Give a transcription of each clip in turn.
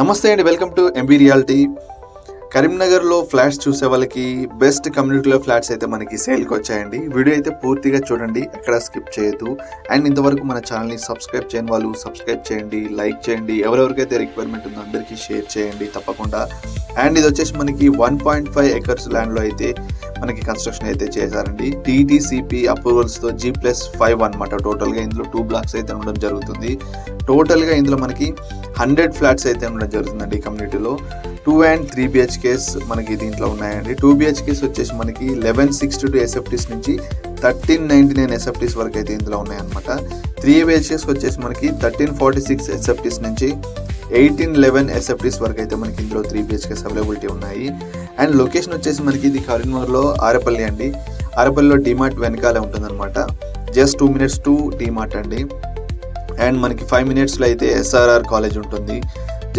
నమస్తే అండి, welcome to MB reality. కరీంనగర్లో ఫ్లాట్స్ చూసే వాళ్ళకి బెస్ట్ కమ్యూనిటీలో ఫ్లాట్స్ అయితే మనకి సేల్కి వచ్చాయండి. వీడియో అయితే పూర్తిగా చూడండి, ఎక్కడ స్కిప్ చేయొద్దు. అండ్ ఇంతవరకు మన ఛానల్ని సబ్స్క్రైబ్ చేయని వాళ్ళు సబ్స్క్రైబ్ చేయండి, లైక్ చేయండి, ఎవరెవరికైతే రిక్వైర్మెంట్ ఉందో అందరికీ షేర్ చేయండి తప్పకుండా. అండ్ ఇది వచ్చేసి మనకి 1.5 acres ల్యాండ్లో అయితే మనకి కన్స్ట్రక్షన్ అయితే చేశారండి. టీటీసీపీ అప్రూవల్స్తో G+5 అనమాట. టోటల్గా ఇందులో 2 blocks అయితే ఉండడం జరుగుతుంది. టోటల్గా ఇందులో మనకి 100 ఫ్లాట్స్ అయితే ఉండడం జరుగుతుందండి. కమ్యూనిటీలో 2 and 3 BHKs మనకి దీంట్లో ఉన్నాయండి. 2 BHKs వచ్చేసి మనకి 1162 SFTs నుంచి 1399 SFTs వరకు అయితే ఇందులో ఉన్నాయన్నమాట. 3 BHKs వచ్చేసి మనకి 1346 SFTs నుంచి 1811 SFTs వరకు అయితే మనకి ఇందులో 3 BHKs అవైలబిలిటీ ఉన్నాయి. అండ్ లొకేషన్ వచ్చేసి మనకి ఇది కరీంనగర్లో ఆరేపల్లి అండి. ఆరేపల్లిలో డిమార్ట్ వెనకాలే ఉంటుందన్నమాట. జస్ట్ 2 minutes టు డిమార్ట్ అండి. అండ్ మనకి 5 minutesలో అయితే SRR కాలేజ్ ఉంటుంది.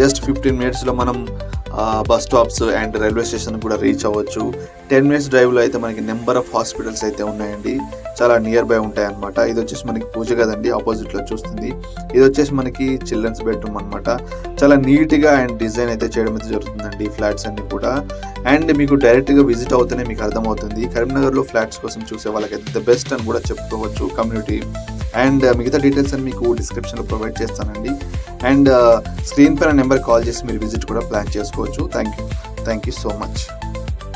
జస్ట్ 15 minutesలో మనం bus stops and railway station కూడా రీచ్ అవ్వచ్చు. 10 minutes డ్రైవ్లో అయితే మనకి నెంబర్ ఆఫ్ హాస్పిటల్స్ అయితే ఉన్నాయండి, చాలా నియర్ బై ఉంటాయి అనమాట. ఇది వచ్చేసి మనకి పూజ కదండి, ఆపోజిట్లో చూస్తుంది. ఇది వచ్చేసి మనకి చిల్డ్రన్స్ బెడ్రూమ్ అనమాట. చాలా నీట్గా అండ్ డిజైన్ అయితే చేయడం అయితే జరుగుతుందండి ఫ్లాట్స్ అన్ని కూడా. అండ్ మీకు డైరెక్ట్గా విజిట్ అవుతూనే మీకు అర్థమవుతుంది కరీంనగర్లో ఫ్లాట్స్ కోసం చూసే వాళ్ళకైతే ద బెస్ట్ అని కూడా చెప్పుకోవచ్చు కమ్యూనిటీ. అండ్ మిగతా డీటెయిల్స్ అని మీకు డిస్క్రిప్షన్లో ప్రొవైడ్ చేస్తానండి. అండ్ స్క్రీన్ పైన నెంబర్ కాల్ చేసి మీరు విజిట్ కూడా ప్లాన్ చేసుకోవచ్చు. Thank you so much.